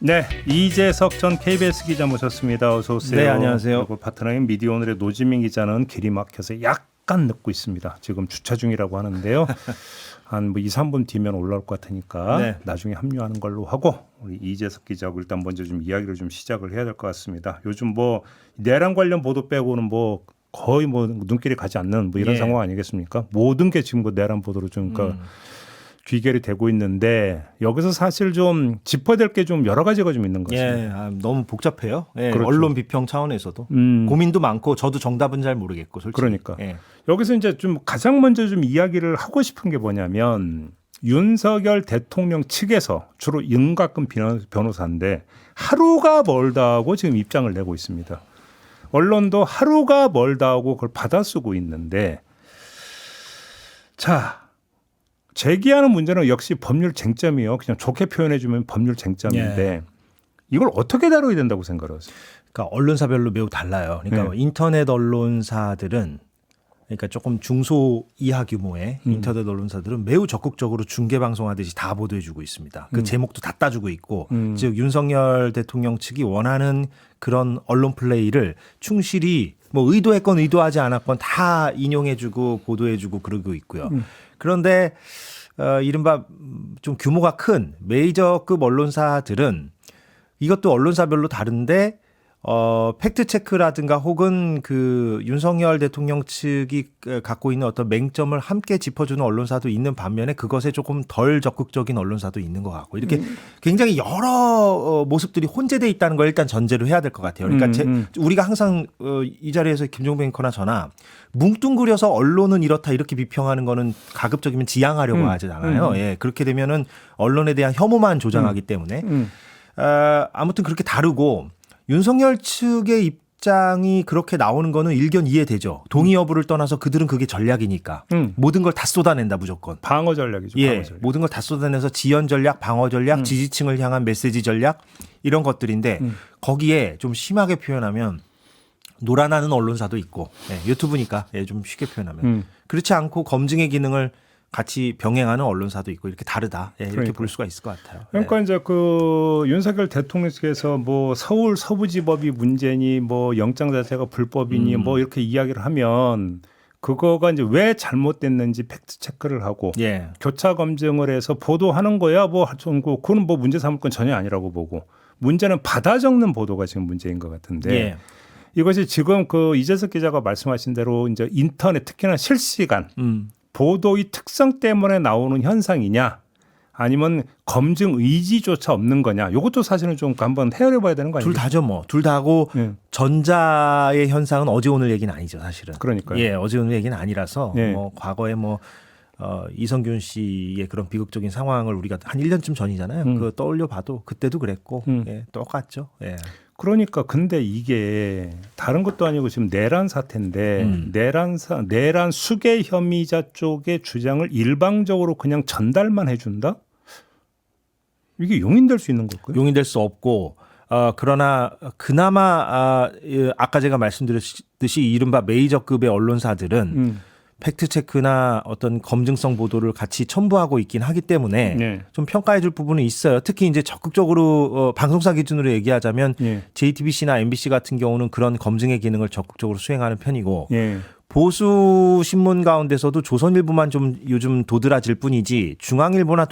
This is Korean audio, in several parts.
네, 이재석 전 KBS 기자 모셨습니다. 어서 오세요. 네, 안녕하세요. 그리고 파트너인 미디어오늘의 노지민 기자는 길이 막혀서 약간 늦고 있습니다. 지금 주차 중이라고 하는데요. 한 2, 3분 뒤면 올라올 것 같으니까 네. 나중에 합류하는 걸로 하고 우리 이재석 기자하고 일단 먼저 좀 이야기를 좀 시작을 해야 될 것 같습니다. 요즘 뭐 내란 관련 보도 빼고는 뭐 거의 뭐 눈길이 가지 않는 뭐 이런 예. 상황 아니겠습니까? 모든 게 지금 그 내란 보도로 좀 그러니까 귀결이 되고 있는데 여기서 사실 좀 짚어야 될 게 좀 여러 가지가 좀 있는 것 같습니다. 예, 너무 복잡해요. 예, 그렇죠. 언론 비평 차원에서도 고민도 많고 저도 정답은 잘 모르겠고 솔직히. 그러니까 예. 여기서 이제 좀 가장 먼저 좀 이야기를 하고 싶은 게 뭐냐면 윤석열 대통령 측에서 주로 윤곽근 변호사인데 하루가 멀다고 지금 입장을 내고 있습니다. 언론도 하루가 멀다고 그걸 받아쓰고 있는데 자 제기하는 문제는 역시 법률 쟁점이요. 그냥 좋게 표현해주면 법률 쟁점인데 이걸 어떻게 다뤄야 된다고 생각하세요? 그러니까 언론사별로 매우 달라요. 그러니까 네. 인터넷 언론사들은 그러니까 조금 중소 이하 규모의 인터넷 언론사들은 매우 적극적으로 중계 방송하듯이 다 보도해주고 있습니다. 그 제목도 다 따주고 있고, 즉 윤석열 대통령 측이 원하는 그런 언론 플레이를 충실히 뭐 의도했건 의도하지 않았건 다 인용해주고 보도해주고 그러고 있고요. 그런데 이른바 좀 규모가 큰 메이저급 언론사들은 이것도 언론사별로 다른데 팩트 체크라든가 혹은 그 윤석열 대통령 측이 갖고 있는 어떤 맹점을 함께 짚어주는 언론사도 있는 반면에 그것에 조금 덜 적극적인 언론사도 있는 것 같고 이렇게 굉장히 여러 모습들이 혼재돼 있다는 걸 일단 전제로 해야 될 것 같아요. 그러니까 우리가 항상 이 자리에서 김종배 앵커나 저나 뭉뚱그려서 언론은 이렇다 이렇게 비평하는 거는 가급적이면 지양하려고 하잖아요. 예, 그렇게 되면은 언론에 대한 혐오만 조장하기 때문에 아무튼 그렇게 다르고. 윤석열 측의 입장이 그렇게 나오는 거는 일견 이해되죠. 동의 여부를 떠나서 그들은 그게 전략이니까 모든 걸 다 쏟아낸다 무조건. 방어 전략이죠. 예, 방어 전략. 모든 걸 다 쏟아내서 지연 전략, 방어 전략, 지지층을 향한 메시지 전략 이런 것들인데 거기에 좀 심하게 표현하면 놀아나는 언론사도 있고 유튜브니까 좀 쉽게 표현하면 그렇지 않고 검증의 기능을 같이 병행하는 언론사도 있고 이렇게 다르다. 이렇게 그러니까. 볼 수가 있을 것 같아요. 그러니까 이제 그 윤석열 대통령 측에서 뭐 서울 서부지법이 문제니 뭐 영장 자체가 불법이니 뭐 이렇게 이야기를 하면 그거가 이제 왜 잘못됐는지 팩트 체크를 하고 예. 교차 검증을 해서 보도하는 거야 뭐 그거는 뭐 문제 삼을 건 전혀 아니라고 보고 문제는 받아 적는 보도가 지금 문제인 것 같은데 예. 이것이 지금 그 이재석 기자가 말씀하신 대로 이제 인터넷 특히나 실시간 보도의 특성 때문에 나오는 현상이냐 아니면 검증 의지조차 없는 거냐 이것도 사실은 좀 한번 헤아려봐야 되는 거 아니에요? 둘 다죠 뭐. 둘 다고 전자의 현상은 어제 오늘 얘기는 아니죠 사실은. 그러니까요. 예, 어제 오늘 얘기는 아니라서 예. 뭐 과거에 뭐 이성균 씨의 그런 비극적인 상황을 우리가 한 1년쯤 전이잖아요. 그거 떠올려 봐도 그때도 그랬고 예, 똑같죠. 예. 그러니까 근데 이게 다른 것도 아니고 지금 내란 사태인데 내란 수괴 혐의자 쪽의 주장을 일방적으로 그냥 전달만 해준다? 이게 용인될 수 있는 걸까요? 용인될 수 없고 그러나 그나마 아까 제가 말씀드렸듯이 이른바 메이저급의 언론사들은 팩트체크나 어떤 검증성 보도를 같이 첨부하고 있긴 하기 때문에 네. 좀 평가해 줄 부분은 있어요. 특히 이제 적극적으로 방송사 기준으로 얘기하자면 네. JTBC나 MBC 같은 경우는 그런 검증의 기능을 적극적으로 수행하는 편이고 예. 보수 신문 가운데서도 조선일보만 좀 요즘 도드라질 뿐이지 중앙일보나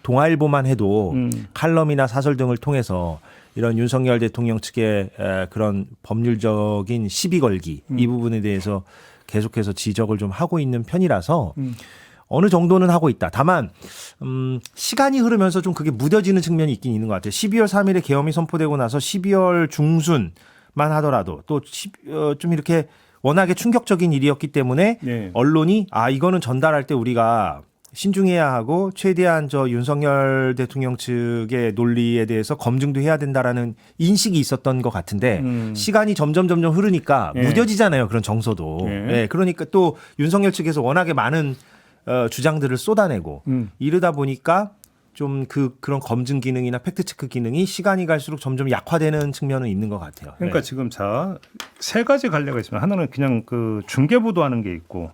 동아일보만 해도 칼럼이나 사설 등을 통해서 이런 윤석열 대통령 측의 그런 법률적인 시비 걸기 이 부분에 대해서 계속해서 지적을 좀 하고 있는 편이라서 어느 정도는 하고 있다. 다만 시간이 흐르면서 좀 그게 무뎌지는 측면이 있긴 있는 것 같아요. 12월 3일에 계엄이 선포되고 나서 12월 중순만 하더라도 또 좀 이렇게 워낙에 충격적인 일이었기 때문에 네. 언론이 이거는 전달할 때 우리가 신중해야 하고 최대한 저 윤석열 대통령 측의 논리에 대해서 검증도 해야 된다라는 인식이 있었던 것 같은데 시간이 점점 흐르니까 예. 무뎌지잖아요. 그런 정서도. 예. 예, 그러니까 또 윤석열 측에서 워낙에 많은 주장들을 쏟아내고 이러다 보니까 좀 그런 검증 기능이나 팩트체크 기능이 시간이 갈수록 점점 약화되는 측면은 있는 것 같아요. 그러니까 네. 지금 세 가지 갈래가 있습니다. 하나는 그냥 그 중계 보도하는 게 있고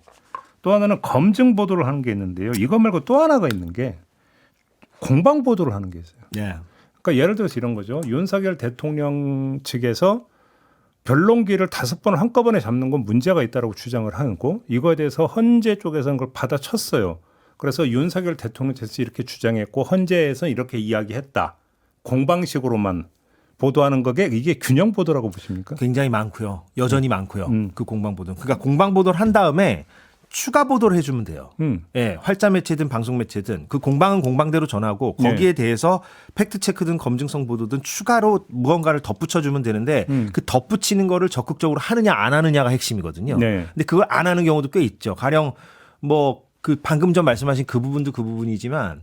또 하나는 검증 보도를 하는 게 있는데요. 이거 말고 또 하나가 있는 게 공방 보도를 하는 게 있어요. 네. 그러니까 예를 들어서 이런 거죠. 윤석열 대통령 측에서 변론기를 5번을 한꺼번에 잡는 건 문제가 있다라고 주장을 하고 이거에 대해서 헌재 쪽에서는 그걸 받아쳤어요. 그래서 윤석열 대통령 측에서 이렇게 주장했고 헌재에서 이렇게 이야기했다. 공방식으로만 보도하는 거게 이게 균형 보도라고 보십니까? 굉장히 많고요. 여전히 많고요. 그 공방 보도. 그러니까 공방 보도를 한 다음에 추가 보도를 해주면 돼요. 예, 활자 매체든 방송 매체든 그 공방은 공방대로 전하고 거기에 대해서 팩트 체크든 검증성 보도든 추가로 무언가를 덧붙여주면 되는데 그 덧붙이는 거를 적극적으로 하느냐 안 하느냐가 핵심이거든요. 네. 근데 그걸 안 하는 경우도 꽤 있죠. 가령 뭐 그 방금 전 말씀하신 그 부분도 그 부분이지만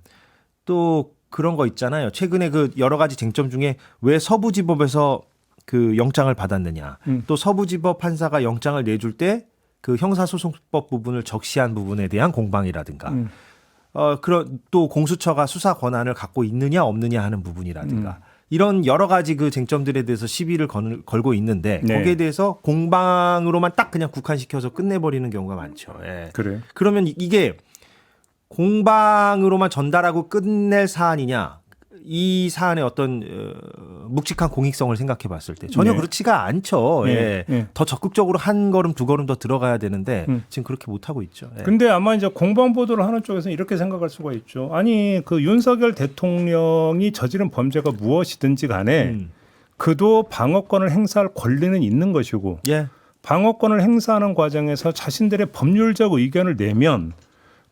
또 그런 거 있잖아요. 최근에 그 여러 가지 쟁점 중에 왜 서부지법에서 그 영장을 받았느냐. 또 서부지법 판사가 영장을 내줄 때 그 형사소송법 부분을 적시한 부분에 대한 공방이라든가 그런 또 공수처가 수사 권한을 갖고 있느냐 없느냐 하는 부분이라든가 이런 여러 가지 그 쟁점들에 대해서 시비를 걸고 있는데 네. 거기에 대해서 공방으로만 딱 그냥 국한시켜서 끝내버리는 경우가 많죠. 예. 그래요. 그러면 이게 공방으로만 전달하고 끝낼 사안이냐 이 사안의 어떤 묵직한 공익성을 생각해 봤을 때 전혀 네. 그렇지가 않죠. 네. 예. 네. 더 적극적으로 한 걸음 두 걸음 더 들어가야 되는데 지금 그렇게 못하고 있죠. 예. 근데 아마 이제 공방 보도를 하는 쪽에서는 이렇게 생각할 수가 있죠. 아니 그 윤석열 대통령이 저지른 범죄가 무엇이든지 간에 그도 방어권을 행사할 권리는 있는 것이고 예. 방어권을 행사하는 과정에서 자신들의 법률적 의견을 내면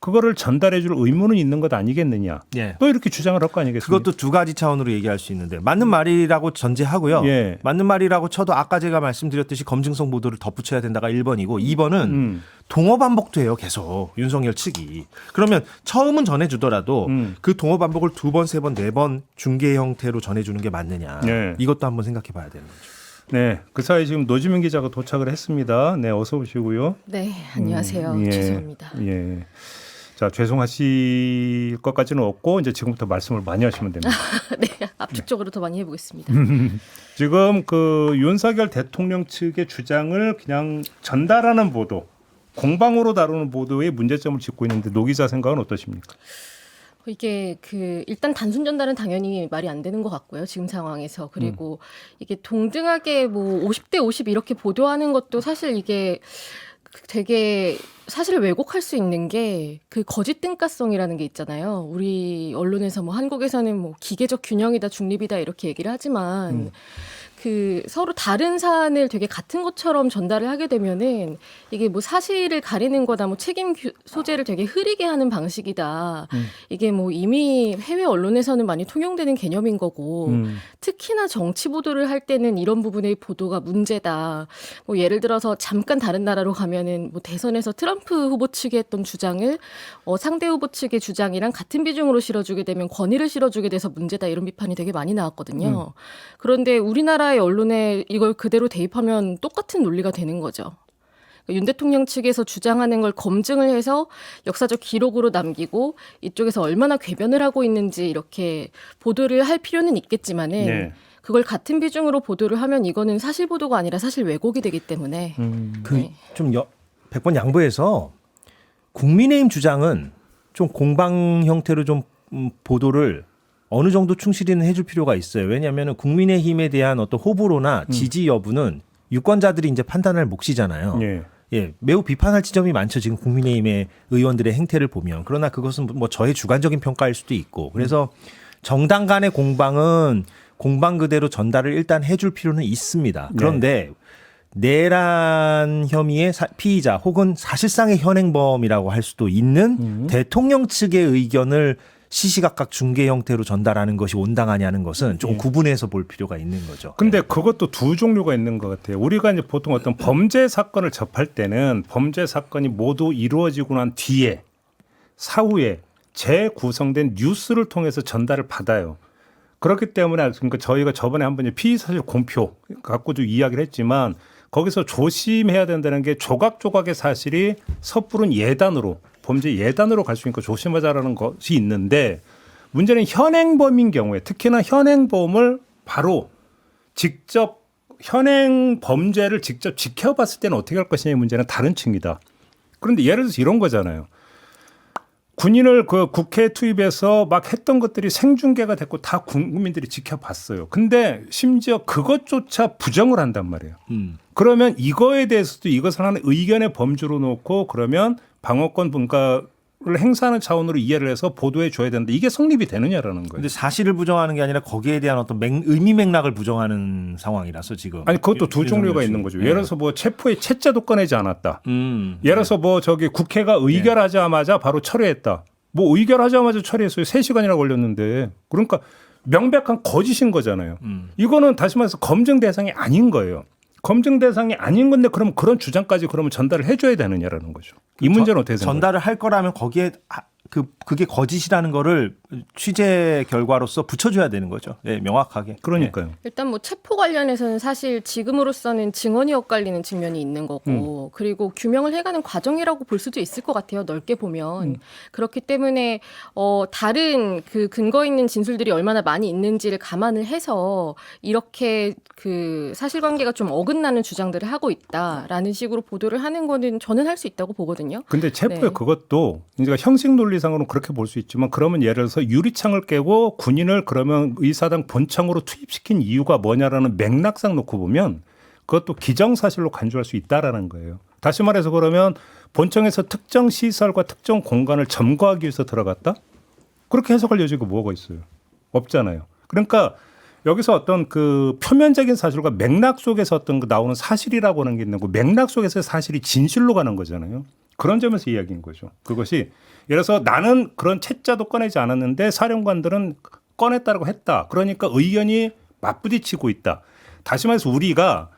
그거를 전달해 줄 의무는 있는 것 아니겠느냐. 예. 또 이렇게 주장을 할 거 아니겠습니까? 그것도 두 가지 차원으로 얘기할 수 있는데 맞는 말이라고 전제하고요. 예. 맞는 말이라고 쳐도 아까 제가 말씀드렸듯이 검증성 보도를 덧붙여야 된다가 1번이고 2번은 동어 반복도 해요. 계속 윤석열 측이. 그러면 처음은 전해주더라도 그 동어 반복을 2번, 3번, 4번 중계 형태로 전해주는 게 맞느냐. 네. 이것도 한번 생각해 봐야 되는 거죠. 네, 그 사이 지금 노지민 기자가 도착을 했습니다. 네, 어서 오시고요. 네, 안녕하세요. 예, 죄송합니다. 예. 자, 죄송하실 것까지는 없고 이제 지금부터 말씀을 많이 하시면 됩니다. 네, 압축적으로 더 많이 해보겠습니다. 지금 그 윤석열 대통령 측의 주장을 그냥 전달하는 보도, 공방으로 다루는 보도에 문제점을 짚고 있는데 노 기자 생각은 어떠십니까? 이게 그 일단 단순 전달은 당연히 말이 안 되는 것 같고요. 지금 상황에서. 그리고 이게 동등하게 뭐 50대 50 이렇게 보도하는 것도 사실 이게 되게 사실 왜곡할 수 있는 게 그 거짓 뜬가성이라는 게 있잖아요. 우리 언론에서 뭐 한국에서는 뭐 기계적 균형이다, 중립이다 이렇게 얘기를 하지만 그 서로 다른 사안을 되게 같은 것처럼 전달을 하게 되면은 이게 뭐 사실을 가리는 거다, 뭐 책임 소재를 되게 흐리게 하는 방식이다. 이게 뭐 이미 해외 언론에서는 많이 통용되는 개념인 거고 특히나 정치 보도를 할 때는 이런 부분의 보도가 문제다. 뭐 예를 들어서 잠깐 다른 나라로 가면은 뭐 대선에서 트럼프 후보 측이 했던 주장을 상대 후보 측의 주장이랑 같은 비중으로 실어주게 되면 권위를 실어주게 돼서 문제다 이런 비판이 되게 많이 나왔거든요. 그런데 우리나라의 언론에 이걸 그대로 대입하면 똑같은 논리가 되는 거죠. 윤 대통령 측에서 주장하는 걸 검증을 해서 역사적 기록으로 남기고 이쪽에서 얼마나 궤변을 하고 있는지 이렇게 보도를 할 필요는 있겠지만은 네. 그걸 같은 비중으로 보도를 하면 이거는 사실 보도가 아니라 사실 왜곡이 되기 때문에 네. 좀 100번 양보해서 국민의힘 주장은 좀 공방 형태로 좀 보도를 어느 정도 충실히는 해줄 필요가 있어요. 왜냐하면 국민의힘에 대한 어떤 호불호나 지지 여부는 유권자들이 이제 판단할 몫이잖아요. 예. 예, 매우 비판할 지점이 많죠. 지금 국민의힘의 의원들의 행태를 보면. 그러나 그것은 뭐 저의 주관적인 평가일 수도 있고. 그래서 정당 간의 공방은 공방 그대로 전달을 일단 해줄 필요는 있습니다. 그런데 내란 혐의의 피의자 혹은 사실상의 현행범이라고 할 수도 있는 대통령 측의 의견을 시시각각 중계 형태로 전달하는 것이 온당하냐는 것은 좀 구분해서 볼 필요가 있는 거죠. 근데 그것도 두 종류가 있는 것 같아요. 우리가 이제 보통 어떤 범죄 사건을 접할 때는 범죄 사건이 모두 이루어지고 난 뒤에 사후에 재구성된 뉴스를 통해서 전달을 받아요. 그렇기 때문에 그러니까 저희가 저번에 한번 피의사실 공표 갖고 좀 이야기를 했지만 거기서 조심해야 된다는 게 조각조각의 사실이 섣부른 예단으로 범죄 예단으로 갈 수 있으니까 조심하자라는 것이 있는데 문제는 현행범인 경우에 특히나 현행범을 바로 직접 현행 범죄를 직접 지켜봤을 때는 어떻게 할 것이냐의 문제는 다른 층이다. 그런데 예를 들어서 이런 거잖아요. 군인을 그 국회에 투입해서 막 했던 것들이 생중계가 됐고 다 국민들이 지켜봤어요. 근데 심지어 그것조차 부정을 한단 말이에요. 그러면 이거에 대해서도 이것을 하나의 의견의 범주로 놓고 그러면 방어권 분과를 행사하는 차원으로 이해를 해서 보도해 줘야 된다. 이게 성립이 되느냐라는 거예요. 근데 사실을 부정하는 게 아니라 거기에 대한 어떤 의미 맥락을 부정하는 상황이라서 지금. 아니 그것도 두 종류가 있는 거죠. 예를 들어서 뭐 체포의 채자도 꺼내지 않았다. 예를 들어서 뭐 저기 국회가 의결하자마자 바로 철회했다. 뭐 의결하자마자 철회했어요. 3시간이나 걸렸는데. 그러니까 명백한 거짓인 거잖아요. 이거는 다시 말해서 검증 대상이 아닌 거예요. 검증 대상이 아닌 건데 그럼 그런 주장까지 그러면 전달을 해줘야 되느냐라는 거죠. 이 문제는 어떻게 생각해요? 전달을 할 거라면 거기에 그게 거짓이라는 거를 취재 결과로서 붙여줘야 되는 거죠. 네, 명확하게. 그러니까요. 일단 뭐 체포 관련해서는 사실 지금으로서는 증언이 엇갈리는 측면이 있는 거고 그리고 규명을 해가는 과정이라고 볼 수도 있을 것 같아요. 넓게 보면. 그렇기 때문에 다른 그 근거 있는 진술들이 얼마나 많이 있는지를 감안을 해서 이렇게 그 사실관계가 좀 어긋나는 주장들을 하고 있다라는 식으로 보도를 하는 거는 저는 할 수 있다고 보거든요. 근데 체포의 네. 그것도 이제 형식 논리상으로는 그렇게 볼 수 있지만 그러면 예를 들어서 유리창을 깨고 군인을 그러면 의사당 본청으로 투입시킨 이유가 뭐냐라는 맥락상 놓고 보면 그것도 기정사실로 간주할 수 있다라는 거예요. 다시 말해서 그러면 본청에서 특정 시설과 특정 공간을 점거하기 위해서 들어갔다? 그렇게 해석할 여지가 뭐가 있어요? 없잖아요. 그러니까 여기서 어떤 그 표면적인 사실과 맥락 속에서 어떤 그 나오는 사실이라고 하는 게 있는 거 맥락 속에서 사실이 진실로 가는 거잖아요. 그런 점에서 이야기인 거죠. 그것이 예를 들어서 나는 그런 채자도 꺼내지 않았는데 사령관들은 꺼냈다고 했다. 그러니까 의견이 맞부딪히고 있다. 다시 말해서 우리가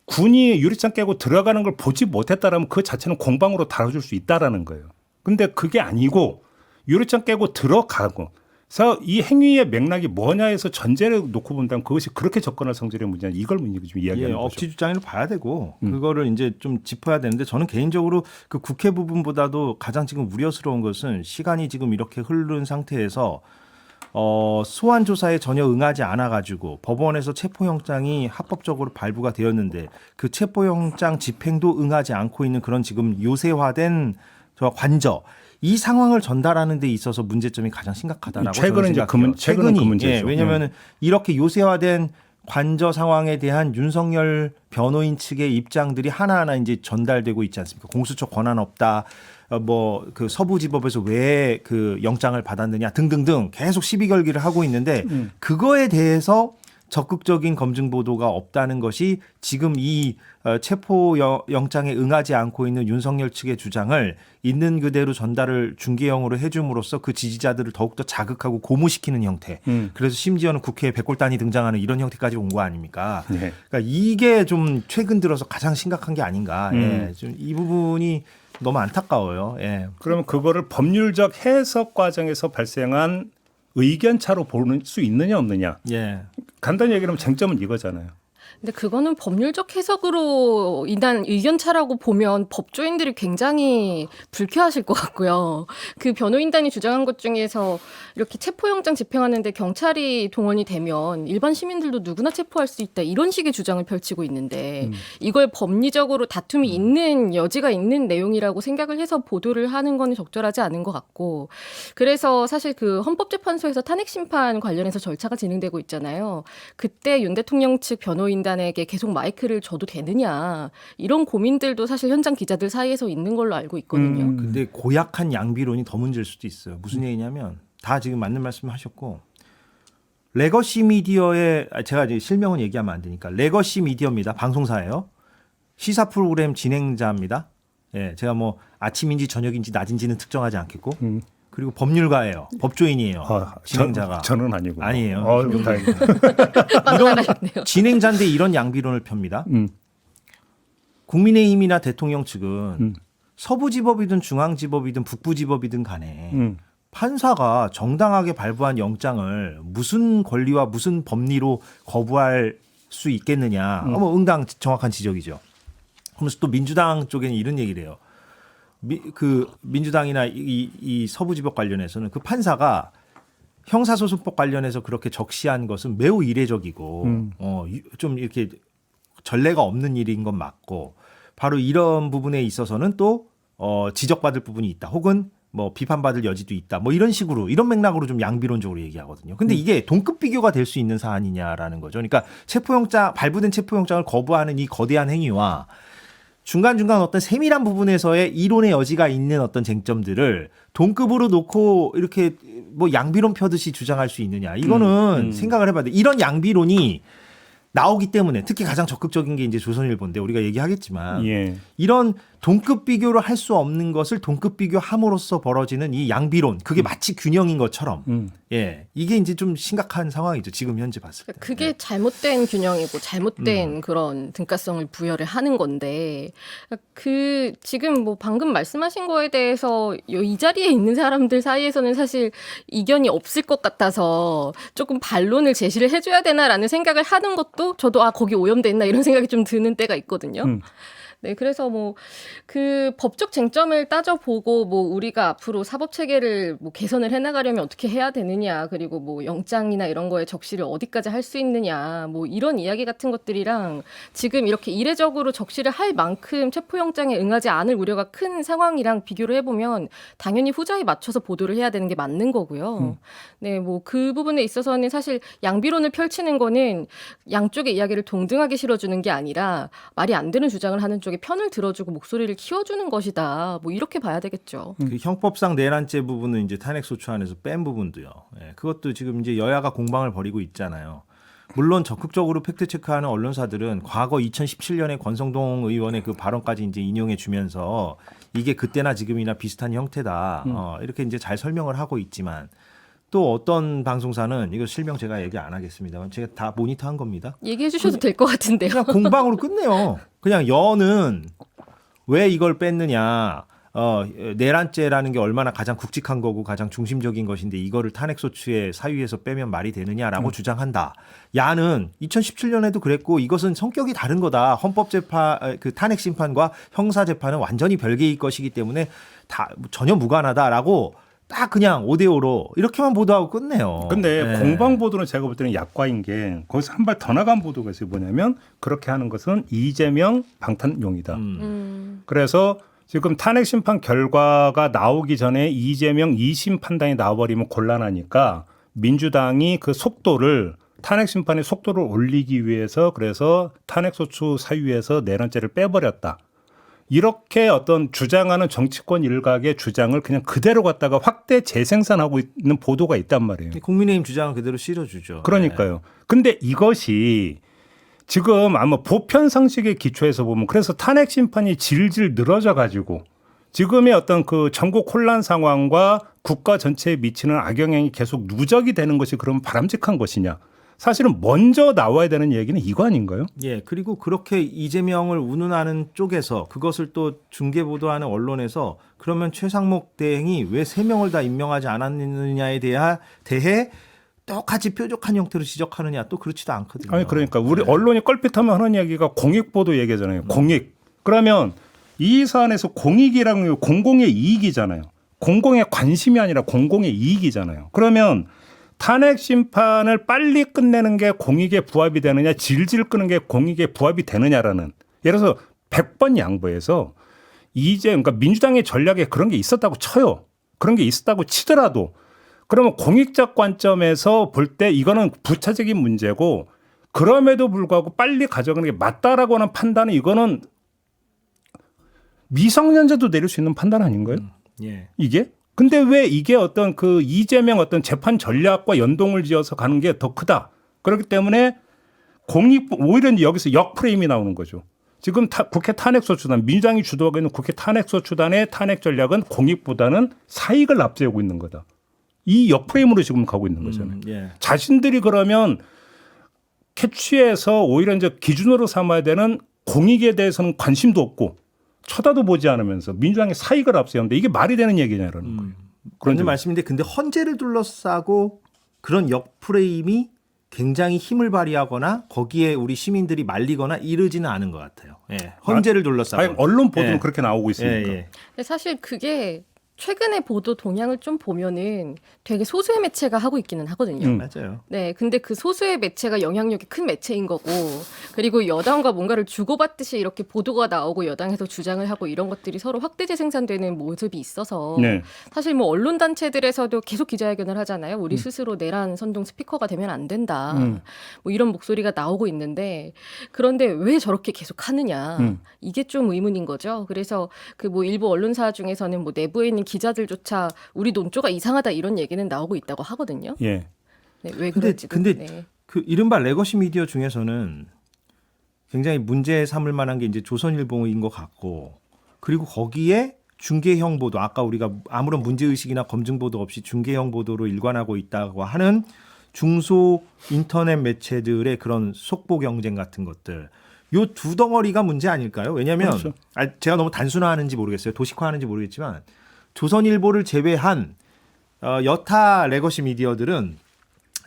군이 유리창 깨고 들어가는 걸 보지 못했다라면 그 자체는 공방으로 다뤄줄 수 있다라는 거예요. 근데 그게 아니고 유리창 깨고 들어가고 그래서 이 행위의 맥락이 뭐냐 해서 전제를 놓고 본다면 그것이 그렇게 접근할 성질의 문제냐 이걸 지금 이야기하는 거죠. 억지 주장으로 봐야 되고 그거를 이제 좀 짚어야 되는데 저는 개인적으로 그 국회 부분보다도 가장 지금 우려스러운 것은 시간이 지금 이렇게 흐른 상태에서 소환 조사에 전혀 응하지 않아 가지고 법원에서 체포영장이 합법적으로 발부가 되었는데 그 체포영장 집행도 응하지 않고 있는 그런 지금 요새화된 저 관저 이 상황을 전달하는 데 있어서 문제점이 가장 심각하다라고 최근은 이제 최근은 그 문제죠. 예, 왜냐하면 이렇게 요새화된 관저 상황에 대한 윤석열 변호인 측의 입장들이 하나하나 이제 전달되고 있지 않습니까? 공수처 권한 없다. 뭐 그 서부지법에서 왜 그 영장을 받았느냐 등등등 계속 시비 걸기를 하고 있는데 그거에 대해서 적극적인 검증 보도가 없다는 것이 지금 이 체포 영장에 응하지 않고 있는 윤석열 측의 주장을 있는 그대로 전달을 중계형으로 해줌으로써 그 지지자들을 더욱더 자극하고 고무시키는 형태. 그래서 심지어는 국회에 백골단이 등장하는 이런 형태까지 온 거 아닙니까? 네. 그러니까 이게 좀 최근 들어서 가장 심각한 게 아닌가. 예, 좀 이 부분이 너무 안타까워요. 예. 그러면 그거를 법률적 해석 과정에서 발생한 의견차로 볼 수 있느냐 없느냐. 예. 간단히 얘기하면 쟁점은 이거잖아요. 근데 그거는 법률적 해석으로 인한 의견차라고 보면 법조인들이 굉장히 불쾌하실 것 같고요. 그 변호인단이 주장한 것 중에서 이렇게 체포영장 집행하는데 경찰이 동원이 되면 일반 시민들도 누구나 체포할 수 있다 이런 식의 주장을 펼치고 있는데 이걸 법리적으로 다툼이 있는 여지가 있는 내용이라고 생각을 해서 보도를 하는 건 적절하지 않은 것 같고 그래서 사실 그 헌법재판소에서 탄핵심판 관련해서 절차가 진행되고 있잖아요. 그때 윤 대통령 측 변호인단에게 계속 마이크를 줘도 되느냐 이런 고민들도 사실 현장 기자들 사이에서 있는 걸로 알고 있거든요. 근데 고약한 양비론이 더 문제일 수도 있어요. 무슨 얘기냐면 다 지금 맞는 말씀 하셨고 레거시 미디어의 제가 이제 실명은 얘기하면 안 되니까 레거시 미디어입니다. 방송사예요. 시사 프로그램 진행자입니다. 예, 제가 뭐 아침인지 저녁인지 낮인지는 특정하지 않겠고 그리고 법률가예요. 법조인이에요. 진행자가. 저는 아니고. 아니에요. 다행이다. 빠져나가셨네요. 진행자인데 이런 양비론을 펴니다. 국민의힘이나 대통령 측은 서부지법이든 중앙지법이든 북부지법이든 간에 판사가 정당하게 발부한 영장을 무슨 권리와 무슨 법리로 거부할 수 있겠느냐. 뭐 응당 정확한 지적이죠. 그러면서 또 민주당 쪽에는 이런 얘기를 해요. 그 민주당이나 이 서부지법 관련해서는 그 판사가 형사소송법 관련해서 그렇게 적시한 것은 매우 이례적이고 좀 이렇게 전례가 없는 일인 건 맞고 바로 이런 부분에 있어서는 또 지적받을 부분이 있다. 혹은 뭐 비판받을 여지도 있다. 뭐 이런 식으로 이런 맥락으로 좀 양비론적으로 얘기하거든요. 근데 이게 동급 비교가 될 수 있는 사안이냐라는 거죠. 그러니까 체포영장 발부된 체포영장을 거부하는 이 거대한 행위와 중간중간 어떤 세밀한 부분에서의 이론의 여지가 있는 어떤 쟁점들을 동급으로 놓고 이렇게 뭐 양비론 펴듯이 주장할 수 있느냐. 이거는 생각을 해봐야 돼. 이런 양비론이 나오기 때문에 특히 가장 적극적인 게 이제 조선일보인데 우리가 얘기하겠지만 예. 이런 동급 비교를 할 수 없는 것을 동급 비교함으로써 벌어지는 이 양비론 그게 마치 균형인 것처럼 예 이게 이제 좀 심각한 상황이죠 지금 현재 봤을 때. 그게 잘못된 균형이고 잘못된 그런 등가성을 부여를 하는 건데 그 지금 뭐 방금 말씀하신 거에 대해서 이 자리에 있는 사람들 사이에서는 사실 이견이 없을 것 같아서 조금 반론을 제시를 해줘야 되나라는 생각을 하는 것도 저도 거기 오염돼 있나 이런 생각이 좀 드는 때가 있거든요. 네, 그래서 뭐 그 법적 쟁점을 따져보고 뭐 우리가 앞으로 사법 체계를 뭐 개선을 해나가려면 어떻게 해야 되느냐, 그리고 뭐 영장이나 이런 거에 적시를 어디까지 할 수 있느냐, 뭐 이런 이야기 같은 것들이랑 지금 이렇게 이례적으로 적시를 할 만큼 체포영장에 응하지 않을 우려가 큰 상황이랑 비교를 해보면 당연히 후자에 맞춰서 보도를 해야 되는 게 맞는 거고요. 네, 뭐 그 부분에 있어서는 사실 양비론을 펼치는 거는 양쪽의 이야기를 동등하게 실어주는 게 아니라 말이 안 되는 주장을 하는 쪽에 편을 들어주고 목소리를 키워주는 것이다. 뭐 이렇게 봐야 되겠죠. 그 형법상 내란죄 부분은 이제 탄핵소추 안에서 뺀 부분도요. 예, 그것도 지금 이제 여야가 공방을 벌이고 있잖아요. 물론 적극적으로 팩트 체크하는 언론사들은 과거 2017년에 권성동 의원의 그 발언까지 이제 인용해 주면서 이게 그때나 지금이나 비슷한 형태다. 이렇게 이제 잘 설명을 하고 있지만 또 어떤 방송사는 이거 실명 제가 얘기 안 하겠습니다만 제가 다 모니터한 겁니다. 얘기해 주셔도 될 것 같은데요. 그냥 공방으로 끝내요. 그냥 여는 왜 이걸 뺐느냐. 내란죄라는 게 얼마나 가장 굵직한 거고 가장 중심적인 것인데 이거를 탄핵소추의 사유에서 빼면 말이 되느냐라고 주장한다. 야는 2017년에도 그랬고 이것은 성격이 다른 거다. 헌법재판, 그 탄핵심판과 형사재판은 완전히 별개의 것이기 때문에 다 전혀 무관하다라고 딱 그냥 5대5로 이렇게만 보도하고 끝내요. 근데 네. 공방 보도는 제가 볼 때는 약과인 게 거기서 한 발 더 나간 보도가 있어요. 뭐냐면 그렇게 하는 것은 이재명 방탄용이다. 그래서 지금 탄핵 심판 결과가 나오기 전에 이재명 2심 판단이 나와버리면 곤란하니까 민주당이 그 속도를 탄핵 심판의 속도를 올리기 위해서 그래서 탄핵소추 사유에서 내란죄를 빼버렸다. 이렇게 어떤 주장하는 정치권 일각의 주장을 그냥 그대로 갖다가 확대 재생산하고 있는 보도가 있단 말이에요. 국민의힘 주장을 그대로 실어주죠. 그러니까요. 근데 이것이 지금 아마 보편 상식의 기초에서 보면 그래서 탄핵 심판이 질질 늘어져 가지고 지금의 어떤 그 전국 혼란 상황과 국가 전체에 미치는 악영향이 계속 누적이 되는 것이 그러면 바람직한 것이냐. 사실은 먼저 나와야 되는 얘기는 이거 아닌가요? 예, 그리고 그렇게 이재명을 운운하는 쪽에서 그것을 또 중계 보도하는 언론에서 그러면 최상목 대행이 왜 3명을 다 임명하지 않았느냐에 대해 똑같이 뾰족한 형태로 지적하느냐 또 그렇지도 않거든요. 아니 그러니까 우리 언론이 껄핏하면 하는 얘기가 공익 보도 얘기잖아요. 공익. 그러면 이 사안에서 공익이라는 게 공공의 이익이잖아요. 공공의 관심이 아니라 공공의 이익이잖아요. 그러면 탄핵 심판을 빨리 끝내는 게 공익에 부합이 되느냐, 질질 끄는 게 공익에 부합이 되느냐라는 예를 들어서 100번 양보해서 그러니까 민주당의 전략에 그런 게 있었다고 쳐요. 그런 게 있었다고 치더라도 그러면 공익적 관점에서 볼 때 이거는 부차적인 문제고 그럼에도 불구하고 빨리 가져가는 게 맞다라고 하는 판단은 이거는 미성년자도 내릴 수 있는 판단 아닌가요? 예. 이게? 근데 왜 이게 어떤 그 이재명 어떤 재판 전략과 연동을 지어서 가는 게 더 크다. 그렇기 때문에 오히려 여기서 역프레임이 나오는 거죠. 지금 국회 탄핵소추단, 민주당이 주도하고 있는 국회 탄핵소추단의 탄핵 전략은 공익보다는 사익을 앞세우고 있는 거다. 이 역프레임으로 지금 가고 있는 거잖아요. 예. 자신들이 그러면 캐치해서 오히려 이제 기준으로 삼아야 되는 공익에 대해서는 관심도 없고 쳐다도 보지 않으면서 민주당의 사익을 앞세우는데 이게 말이 되는 얘기냐라는 거예요. 그런 말씀인데 근데 헌재를 둘러싸고 그런 역프레임이 굉장히 힘을 발휘하거나 거기에 우리 시민들이 말리거나 이르지는 않은 것 같아요. 예. 헌재를 둘러싸고. 아니, 언론 보도는 예. 그렇게 나오고 있으니까. 예. 근데 사실 그게 최근에 보도 동향을 좀 보면은 되게 소수의 매체가 하고 있기는 하거든요. 맞아요. 네, 근데 그 소수의 매체가 영향력이 큰 매체인 거고, 그리고 여당과 뭔가를 주고받듯이 이렇게 보도가 나오고 여당에서 주장을 하고 이런 것들이 서로 확대재 생산되는 모습이 있어서 네. 사실 뭐 언론 단체들에서도 계속 기자회견을 하잖아요. 우리 스스로 내란 선동 스피커가 되면 안 된다. 뭐 이런 목소리가 나오고 있는데 그런데 왜 저렇게 계속 하느냐? 이게 좀 의문인 거죠. 그래서 그 뭐 일부 언론사 중에서는 뭐 내부에 있는 기자들조차 우리 논조가 이상하다 이런 얘기는 나오고 있다고 하거든요. 예. 네, 왜 근데 그런지도. 네. 그 이른바 레거시 미디어 중에서는 굉장히 문제 삼을 만한 게 이제 조선일보인 것 같고, 그리고 거기에 중계형 보도, 아까 우리가 아무런 문제 의식이나 검증 보도 없이 중계형 보도로 일관하고 있다고 하는 중소 인터넷 매체들의 그런 속보 경쟁 같은 것들, 요 두 덩어리가 문제 아닐까요? 왜냐하면 그렇죠. 제가 너무 단순화하는지 모르겠어요. 도식화하는지 모르겠지만 조선일보를 제외한 여타 레거시 미디어들은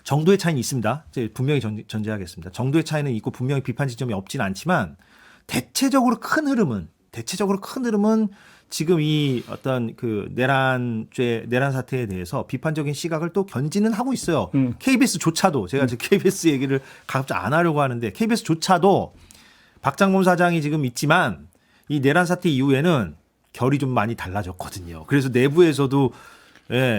정도의 차이는 있습니다. 분명히 전제하겠습니다. 정도의 차이는 있고 분명히 비판 지점이 없지는 않지만 대체적으로 큰 흐름은 지금 이 어떤 그 내란 사태에 대해서 비판적인 시각을 또 견지는 하고 있어요. KBS조차도 제가 지금 KBS 얘기를 가급적 안 하려고 하는데 KBS조차도 박장범 사장이 지금 있지만 이 내란 사태 이후에는 결이 좀 많이 달라졌거든요. 그래서 내부에서도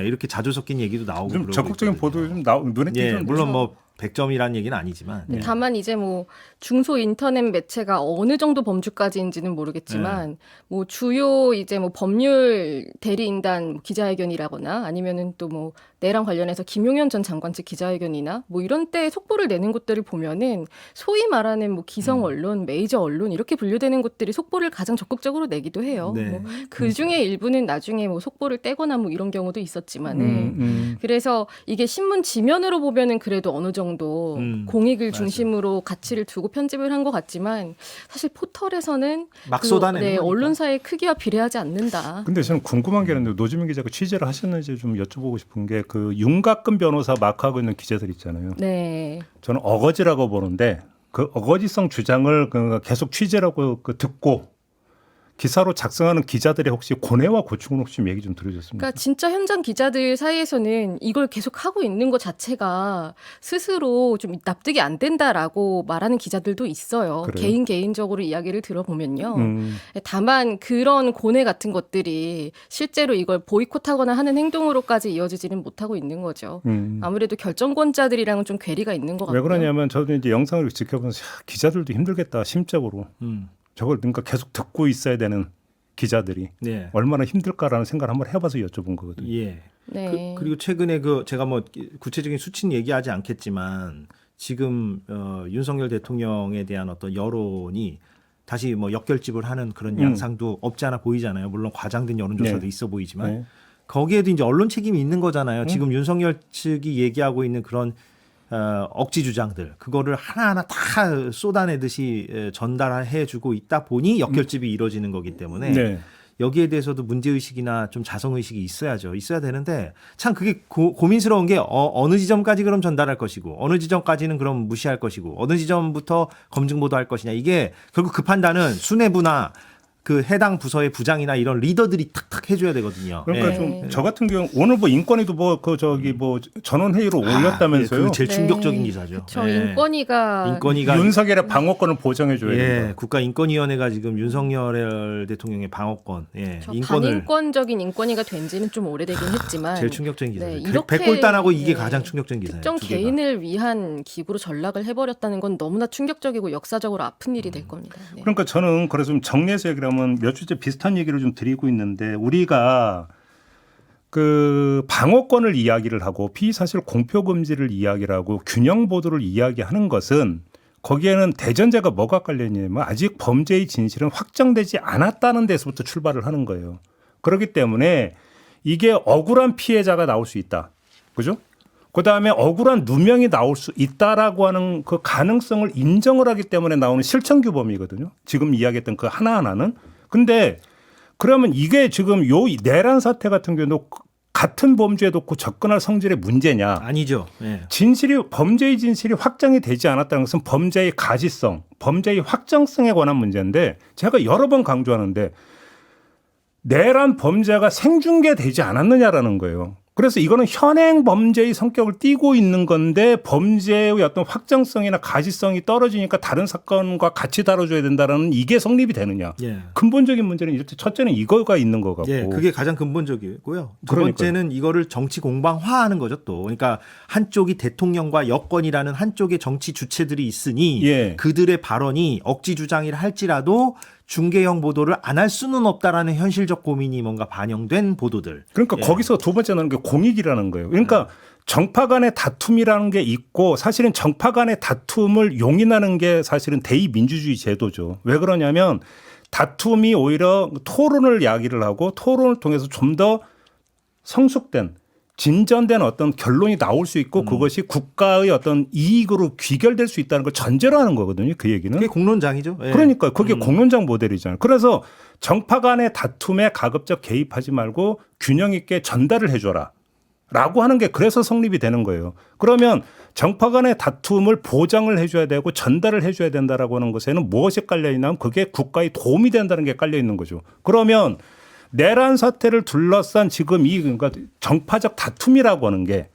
이렇게 자주 섞인 얘기도 나오고 좀 그러고 적극적인 있거든요. 보도 좀 눈에 띄죠. 물론 뭐 100점이라는 얘기는 아니지만 다만 이제 뭐 중소 인터넷 매체가 어느 정도 범주까지인지는 모르겠지만 뭐 주요 이제 뭐 법률 대리인단 기자회견이라거나 아니면은 또 뭐 내랑 관련해서 김용현 전 장관 측 기자회견이나 뭐 이런 때 속보를 내는 곳들을 보면은 소위 말하는 뭐 기성 언론, 메이저 언론 이렇게 분류되는 곳들이 속보를 가장 적극적으로 내기도 해요. 네. 뭐 그 중에 일부는 나중에 뭐 속보를 떼거나 뭐 이런 경우도 있었지만은 그래서 이게 신문 지면으로 보면은 그래도 어느 정도 공익을 중심으로 가치를 두고 편집을 한 것 같지만 사실 포털에서는 막 쏟아내는 거니까. 언론사의 크기와 비례하지 않는다. 근데 저는 궁금한 게 있는데 노지민 기자가 취재를 하셨는지 좀 여쭤보고 싶은 게 그 윤곽근 변호사 막 하고 있는 기자들 있잖아요. 네. 저는 어거지라고 보는데 그 어거지성 주장을 계속 취재라고 듣고 기사로 작성하는 기자들의 혹시 고뇌와 고충은 혹시 얘기 좀 들으셨습니까? 그러니까 진짜 현장 기자들 사이에서는 이걸 계속 하고 있는 것 자체가 스스로 좀 납득이 안 된다라고 말하는 기자들도 있어요. 그래요? 개인적으로 이야기를 들어보면요. 다만 그런 고뇌 같은 것들이 실제로 이걸 보이콧하거나 하는 행동으로까지 이어지지는 못하고 있는 거죠. 아무래도 결정권자들이랑은 좀 괴리가 있는 것 같고요. 왜 그러냐면 저도 이제 영상을 지켜보면서 기자들도 힘들겠다 심적으로. 저걸 그러니까 계속 듣고 있어야 되는 기자들이 네. 얼마나 힘들까라는 생각을 한번 해봐서 여쭤본 거거든요. 예. 네. 그리고 최근에 제가 뭐 구체적인 수치는 얘기하지 않겠지만 지금 윤석열 대통령에 대한 어떤 여론이 다시 뭐 역결집을 하는 그런 양상도 없지 않아 보이잖아요. 물론 과장된 여론조사도 있어 보이지만 거기에도 이제 언론 책임이 있는 거잖아요. 지금 윤석열 측이 얘기하고 있는 그런 억지 주장들 그거를 하나하나 다 쏟아내듯이 전달해주고 있다 보니 역결집이 이루어지는 거기 때문에 여기에 대해서도 문제의식이나 좀 자성의식이 있어야 되는데 참 그게 고민스러운 게 어느 지점까지 그럼 전달할 것이고 어느 지점까지는 그럼 무시할 것이고 어느 지점부터 검증보도할 것이냐 이게 결국 그 판단은 수뇌부나 그 해당 부서의 부장이나 이런 리더들이 탁탁 해줘야 되거든요. 그러니까 좀 저 같은 경우 오늘 뭐 인권위도 뭐 전원 회의로 올렸다면서요. 그 제일 충격적인 기사죠. 그렇죠. 인권위가 윤석열의 방어권을 보장해줘야 된다. 국가인권위원회가 지금 윤석열 대통령의 방어권, 인권을 반인권적인 인권위가 된지는 좀 오래되긴 했지만 제일 충격적인 기사죠. 이렇게 백골단하고 이게 가장 충격적인 기사예요. 특정 개인을 위한 기구로 전락을 해버렸다는 건 너무나 충격적이고 역사적으로 아픈 일이 될 겁니다. 네. 그러니까 저는 그래서 좀 정리해서 얘기를 하면 몇 주째 비슷한 얘기를 좀 드리고 있는데 우리가 그 방어권을 이야기를 하고 피의사실 공표금지를 이야기를 하고 균형 보도를 이야기하는 것은 거기에는 대전제가 뭐가 깔려있냐면 아직 범죄의 진실은 확정되지 않았다는 데서부터 출발을 하는 거예요. 그렇기 때문에 이게 억울한 피해자가 나올 수 있다. 그죠? 그다음에 억울한 누명이 나올 수 있다라고 하는 그 가능성을 인정을 하기 때문에 나오는 실천규범이거든요. 지금 이야기했던 그 하나하나는. 근데 그러면 이게 지금 요 내란 사태 같은 경우도 같은 범죄에도 그 접근할 성질의 문제냐? 아니죠. 범죄의 진실이 확정이 되지 않았다는 것은 범죄의 가시성, 범죄의 확정성에 관한 문제인데 제가 여러 번 강조하는데 내란 범죄가 생중계되지 않았느냐라는 거예요. 그래서 이거는 현행 범죄의 성격을 띠고 있는 건데 범죄의 어떤 확장성이나 가시성이 떨어지니까 다른 사건과 같이 다뤄줘야 된다라는 이게 성립이 되느냐. 예. 근본적인 문제는 이렇게 첫째는 이거가 있는 거 같고. 예, 그게 가장 근본적이고요. 두 그러니까요. 번째는 이거를 정치 공방화하는 거죠 또. 그러니까 한쪽이 대통령과 여권이라는 한쪽의 정치 주체들이 있으니 예. 그들의 발언이 억지 주장이라 할지라도 중계형 보도를 안 할 수는 없다라는 현실적 고민이 뭔가 반영된 보도들. 그러니까 예. 거기서 두 번째 나오는 게 공익이라는 거예요. 그러니까 정파 간의 다툼이라는 게 있고 사실은 정파 간의 다툼을 용인하는 게 사실은 대의민주주의 제도죠. 왜 그러냐면 다툼이 오히려 토론을 야기를 하고 토론을 통해서 좀 더 성숙된 진전된 어떤 결론이 나올 수 있고 그것이 국가의 어떤 이익으로 귀결될 수 있다는 걸 전제로 하는 거거든요. 그 얘기는. 그게 공론장이죠. 예. 그러니까 그게 공론장 모델이잖아요. 그래서 정파 간의 다툼에 가급적 개입하지 말고 균형 있게 전달을 해줘라. 라고 하는 게 그래서 성립이 되는 거예요. 그러면 정파 간의 다툼을 보장을 해줘야 되고 전달을 해줘야 된다라고 하는 것에는 무엇이 깔려 있냐면 그게 국가에 도움이 된다는 게 깔려 있는 거죠. 그러면 내란 사태를 둘러싼 지금 이 그러니까 정파적 다툼이라고 하는 게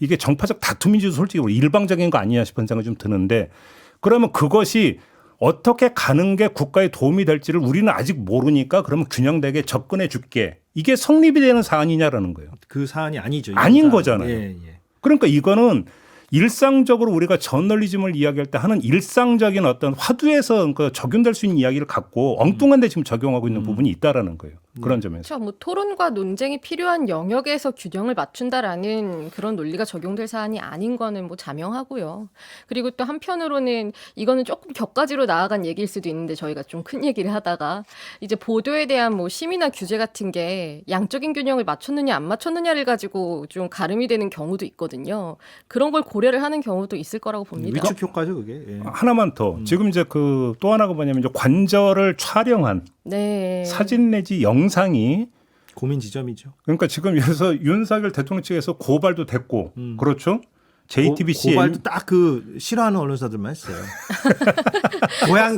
이게 정파적 다툼인지도 솔직히 일방적인 거 아니냐 싶은 생각이 좀 드는데 그러면 그것이 어떻게 가는 게 국가에 도움이 될지를 우리는 아직 모르니까 그러면 균형되게 접근해 줄게. 이게 성립이 되는 사안이냐라는 거예요. 그 사안이 아니죠. 아닌 사안. 거잖아요. 예, 예. 그러니까 이거는 일상적으로 우리가 저널리즘을 이야기할 때 하는 일상적인 어떤 화두에서 적용될 수 있는 이야기를 갖고 엉뚱한 데 지금 적용하고 있는 부분이 있다라는 거예요. 그런 점에서. 그렇죠. 뭐 토론과 논쟁이 필요한 영역에서 균형을 맞춘다라는 그런 논리가 적용될 사안이 아닌 거는 뭐 자명하고요. 그리고 또 한편으로는 이거는 조금 격가지로 나아간 얘기일 수도 있는데 저희가 좀 큰 얘기를 하다가 이제 보도에 대한 뭐 심의나 규제 같은 게 양적인 균형을 맞췄느냐 안 맞췄느냐를 가지고 좀 가름이 되는 경우도 있거든요. 그런 걸 고려를 하는 경우도 있을 거라고 봅니다. 위축 효과죠, 그게. 예. 하나만 더. 지금 이제 그 또 하나가 뭐냐면 이제 관절을 촬영한 네. 사진 내지 영상이 고민 지점이죠. 그러니까 지금 여기서 윤석열 대통령 측에서 고발도 됐고 그렇죠? JTBC 고발도 딱 그 싫어하는 언론사들만 했어요.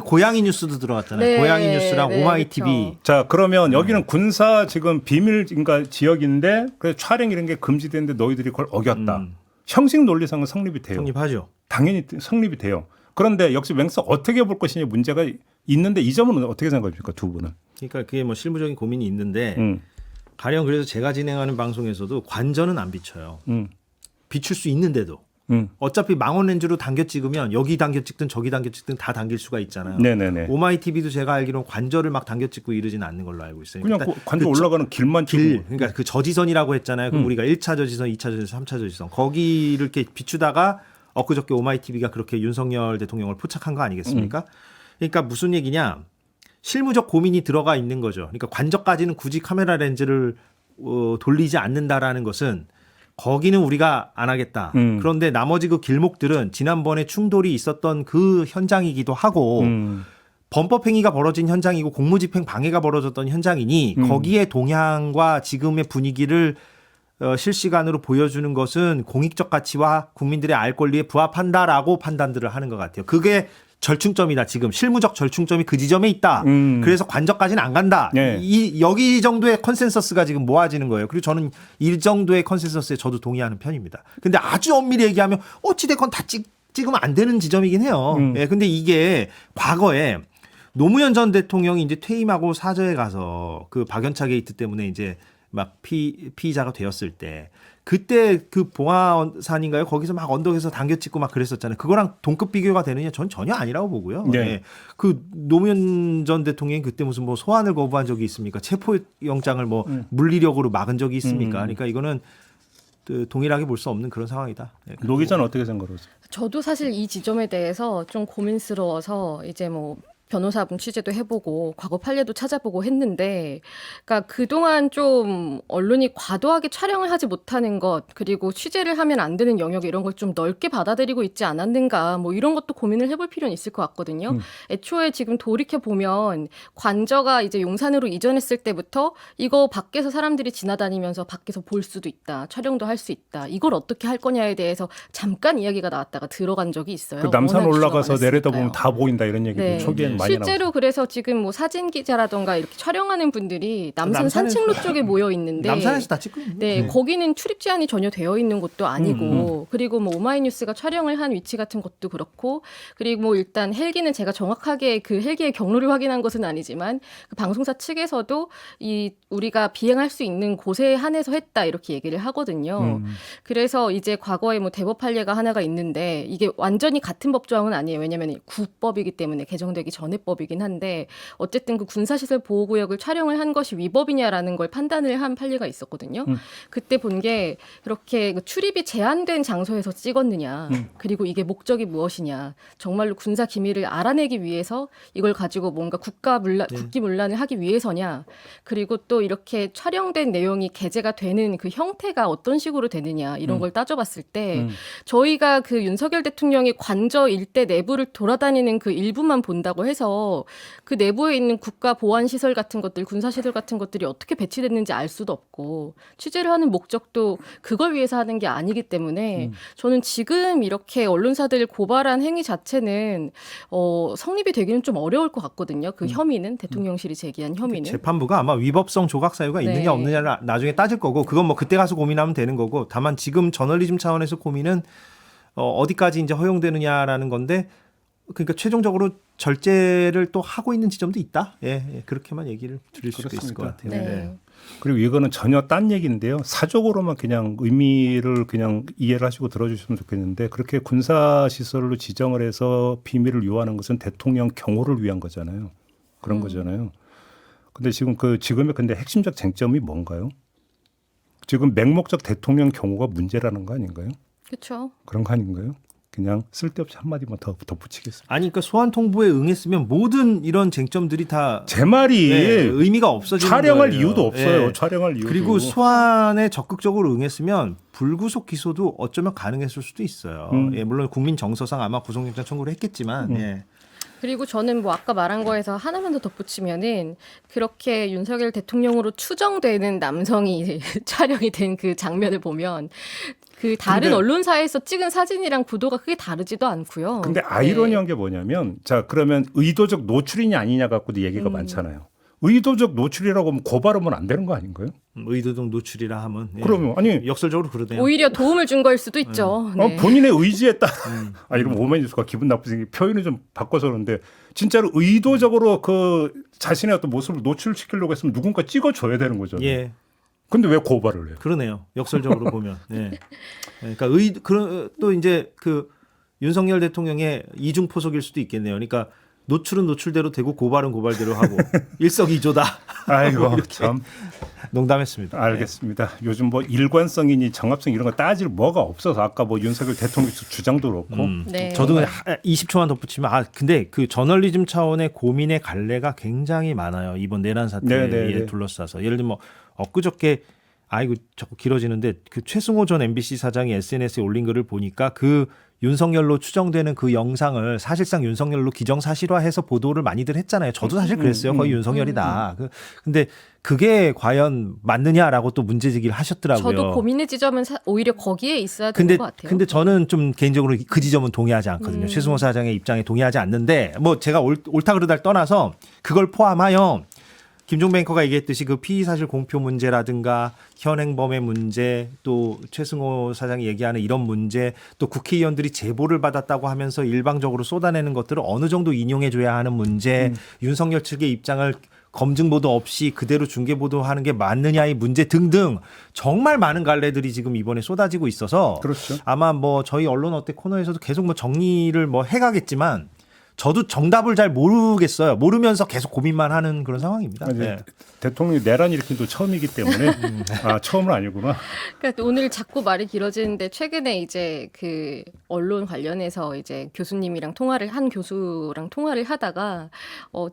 고양이 뉴스도 들어갔잖아요. 네, 고양이 뉴스랑 네, 오마이TV. 그렇죠. 자 그러면 여기는 군사 지금 비밀 그러니까 지역인데 그래서 촬영 이런 게 금지되는데 너희들이 그걸 어겼다. 형식 논리상은 성립이 돼요. 성립하죠. 당연히 성립이 돼요. 그런데 역시 맹서 어떻게 볼 것이냐 문제가 있는데 이 점은 어떻게 생각하십니까 두 분은? 그러니까 그게 뭐 실무적인 고민이 있는데 가령 그래서 제가 진행하는 방송에서도 관전은 안 비춰요. 비출 수 있는데도. 어차피 망원 렌즈로 당겨 찍으면 여기 당겨 찍든 저기 당겨 찍든 다 당길 수가 있잖아요. 네네네. 오마이TV도 제가 알기로는 관절을 막 당겨 찍고 이러지는 않는 걸로 알고 있어요. 그냥 일단 관절 올라가는 길만 찍고. 그러니까 그 저지선이라고 했잖아요. 그럼 우리가 1차 저지선, 2차 저지선, 3차 저지선. 거기를 이렇게 비추다가 엊그저께 오마이TV가 그렇게 윤석열 대통령을 포착한 거 아니겠습니까? 그러니까 무슨 얘기냐. 실무적 고민이 들어가 있는 거죠. 그러니까 관저까지는 굳이 카메라 렌즈를 돌리지 않는다라는 것은 거기는 우리가 안 하겠다. 그런데 나머지 그 길목들은 지난번에 충돌이 있었던 그 현장이기도 하고 범법행위가 벌어진 현장이고 공무집행 방해가 벌어졌던 현장이니 거기에 동향과 지금의 분위기를 실시간으로 보여주는 것은 공익적 가치와 국민들의 알 권리에 부합한다라고 판단들을 하는 것 같아요. 그게 절충점이다. 지금 실무적 절충점이 그 지점에 있다. 그래서 관저까지는 안 간다. 네. 여기 정도의 컨센서스가 지금 모아지는 거예요. 그리고 저는 이 정도의 컨센서스에 저도 동의하는 편입니다. 근데 아주 엄밀히 얘기하면 어찌됐건 다 찍으면 안 되는 지점이긴 해요. 예, 근데 이게 과거에 노무현 전 대통령이 이제 퇴임하고 사저에 가서 그 박연차 게이트 때문에 이제 막 피의자가 되었을 때 그때 그 봉화산인가요? 거기서 막 언덕에서 당겨 찍고 막 그랬었잖아요. 그거랑 동급 비교가 되느냐? 전 전혀 아니라고 보고요. 네. 네. 그 노무현 전 대통령이 그때 무슨 뭐 소환을 거부한 적이 있습니까? 체포영장을 뭐 물리력으로 막은 적이 있습니까? 그러니까 이거는 동일하게 볼 수 없는 그런 상황이다. 네. 노 기자는 어떻게 생각하세요? 저도 사실 이 지점에 대해서 좀 고민스러워서 이제 뭐 변호사분 취재도 해보고 과거 판례도 찾아보고 했는데, 그러니까 그동안 좀 언론이 과도하게 촬영을 하지 못하는 것, 그리고 취재를 하면 안 되는 영역 이런 걸 좀 넓게 받아들이고 있지 않았는가, 뭐 이런 것도 고민을 해볼 필요는 있을 것 같거든요. 애초에 지금 돌이켜 보면 관저가 이제 용산으로 이전했을 때부터 이거 밖에서 사람들이 지나다니면서 밖에서 볼 수도 있다, 촬영도 할 수 있다. 이걸 어떻게 할 거냐에 대해서 잠깐 이야기가 나왔다가 들어간 적이 있어요. 그 남산 워낙 올라가서 주저가 내려다보면 많았으니까요. 다 보인다 이런 얘기도 네. 초기에 많이 실제로 나오죠. 그래서 지금 뭐 사진 기자라던가 이렇게 촬영하는 분들이 남산 남산에서- 산책로 쪽에 모여 있는데 남산에서 다 찍고 있는 네, 거기는 출입 제한이 전혀 되어 있는 곳도 아니고 그리고 뭐 오마이뉴스가 촬영을 한 위치 같은 것도 그렇고 그리고 뭐 일단 헬기는 제가 정확하게 그 헬기의 경로를 확인한 것은 아니지만 그 방송사 측에서도 이 우리가 비행할 수 있는 곳에 한해서 했다 이렇게 얘기를 하거든요. 그래서 이제 과거에 뭐 대법 판례가 하나가 있는데 이게 완전히 같은 법조항은 아니에요. 왜냐하면 구법이기 때문에 개정되기 전의 법이긴 한데 어쨌든 그 군사시설 보호구역을 촬영을 한 것이 위법이냐라는 걸 판단을 한 판례가 있었거든요. 그때 본 게 그렇게 그 출입이 제한된 장소에서 찍었느냐 그리고 이게 목적이 무엇이냐 정말로 군사 기밀을 알아내기 위해서 이걸 가지고 뭔가 국기 문란을 하기 위해서냐 그리고 또 이렇게 촬영된 내용이 게재가 되는 그 형태가 어떤 식으로 되느냐 이런 걸 따져봤을 때 저희가 그 윤석열 대통령이 관저 일대 내부를 돌아다니는 그 일부만 본다고 해서 그 내부에 있는 국가 보안 시설 같은 것들, 군사 시설 같은 것들이 어떻게 배치됐는지 알 수도 없고 취재를 하는 목적도 그걸 위해서 하는 게 아니기 때문에 저는 지금 이렇게 언론사들 고발한 행위 자체는 성립이 되기는 좀 어려울 것 같거든요. 그 혐의는 대통령실이 제기한 혐의는. 재판부가 아마 위법성 조각 사유가 네. 있느냐 없느냐를 나중에 따질 거고 그건 뭐 그때 가서 고민하면 되는 거고 다만 지금 저널리즘 차원에서 고민은 어디까지 이제 허용되느냐라는 건데 그러니까 최종적으로 절제를 또 하고 있는 지점도 있다. 예, 그렇게만 얘기를 드릴 수가 있을 것 그렇습니다. 같아요. 네. 네. 그리고 이거는 전혀 딴 얘기인데요. 사적으로만 그냥 의미를 그냥 이해를 하시고 들어주시면 좋겠는데 그렇게 군사시설로 지정을 해서 비밀을 유호하는 것은 대통령 경호를 위한 거잖아요. 그런 거잖아요. 근데 지금 지금의 근데 핵심적 쟁점이 뭔가요? 지금 맹목적 대통령 경호가 문제라는 거 아닌가요? 그렇죠. 그런 거 아닌가요? 그냥 쓸데없이 한마디만 더 덧붙이겠습니다. 아니 그러니까 소환 통보에 응했으면 모든 이런 쟁점들이 다 제 말이 의미가 없어지는 촬영할 거예요. 이유도 없어요. 예. 촬영할 이유도. 그리고 소환에 적극적으로 응했으면 불구속 기소도 어쩌면 가능했을 수도 있어요. 예, 물론 국민 정서상 아마 구속영장 청구를 했겠지만 예. 그리고 저는 뭐 아까 말한 거에서 하나만 더 덧붙이면은 그렇게 윤석열 대통령으로 추정되는 남성이 촬영이 된 그 장면을 보면 그 다른 근데- 언론사에서 찍은 사진이랑 구도가 크게 다르지도 않고요. 근데 네. 아이러니한 게 뭐냐면 자 그러면 의도적 노출이냐 아니냐 갖고도 얘기가 많잖아요. 의도적 노출이라고 하면 고발하면 안 되는 거 아닌가요? 의도적 노출이라 하면 예. 그러면 아니 역설적으로 그러네요. 오히려 도움을 준 거일 수도 있죠. 네. 본인의 의지에 따라 이러면 오마이뉴스가 기분 나쁘지 표현을 좀 바꿔서 그러는데 진짜로 의도적으로 그 자신의 어떤 모습을 노출시키려고 했으면 누군가 찍어줘야 되는 거죠. 예, 근데 왜 고발을 해요? 그러네요. 역설적으로 보면. 예. 그러니까 또 이제 그 윤석열 대통령의 이중 포석일 수도 있겠네요. 그러니까 노출은 노출대로 되고 고발은 고발대로 하고 일석이조다. 아이고 이렇게 참 농담했습니다. 알겠습니다. 요즘 뭐 일관성이니 정합성 이런 거 따질 뭐가 없어서 아까 뭐 윤석열 대통령 주장도 그렇고 네. 저도 20초만 덧붙이면 근데 그 저널리즘 차원의 고민의 갈래가 굉장히 많아요. 이번 내란 사태에 네. 둘러싸서 예를 들면 뭐 엊그저께 이거 자꾸 길어지는데 그 최승호 전 MBC 사장이 SNS에 올린 글을 보니까 그 윤석열로 추정되는 그 영상을 사실상 윤석열로 기정사실화해서 보도를 많이들 했잖아요. 저도 사실 그랬어요. 거의 윤석열이다. 근데 그게 과연 맞느냐라고 또 문제제기를 하셨더라고요. 저도 고민의 지점은 오히려 거기에 있어야 되는 것 같아요. 근데 저는 좀 개인적으로 그 지점은 동의하지 않거든요. 최승호 사장의 입장에 동의하지 않는데 뭐 제가 옳다 그르다를 떠나서 그걸 포함하여 김종배 앵커가 얘기했듯이 그 피의 사실 공표 문제라든가 현행범의 문제 또 최승호 사장이 얘기하는 이런 문제 또 국회의원들이 제보를 받았다고 하면서 일방적으로 쏟아내는 것들을 어느 정도 인용해줘야 하는 문제 윤석열 측의 입장을 검증보도 없이 그대로 중계보도하는 게 맞느냐의 문제 등등 정말 많은 갈래들이 지금 이번에 쏟아지고 있어서 그렇죠. 아마 뭐 저희 언론 어때 코너에서도 계속 뭐 정리를 뭐 해가겠지만 저도 정답을 잘 모르겠어요. 모르면서 계속 고민만 하는 그런 상황입니다. 네. 대통령이 내란 일으킨 도 처음이기 때문에 처음은 아니구나. 그러니까 오늘 자꾸 말이 길어지는데 최근에 이제 그 언론 관련해서 이제 교수님이랑 한 교수랑 통화를 하다가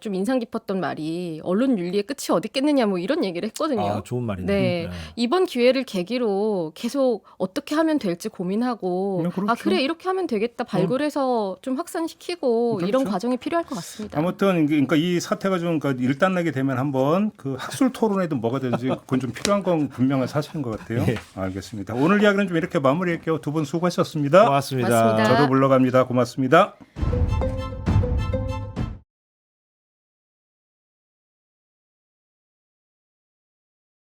좀 인상 깊었던 말이 언론 윤리의 끝이 어디 있겠느냐 뭐 이런 얘기를 했거든요. 좋은 말이네. 네. 이번 기회를 계기로 계속 어떻게 하면 될지 고민하고 그렇죠. 그래 이렇게 하면 되겠다 발굴해서 좀 확산시키고 그렇죠. 이런 과정이 필요할 것 같습니다. 아무튼 그러니까 이 사태가 좀 일단나게 되면 한번 그 학술 토론회든 뭐가 되든지 그건 좀 필요한 건 분명한 사실인 것 같아요. 네. 알겠습니다. 오늘 이야기는 좀 이렇게 마무리할게요. 두 분 수고하셨습니다. 고맙습니다. 고맙습니다. 저도 물러갑니다. 고맙습니다.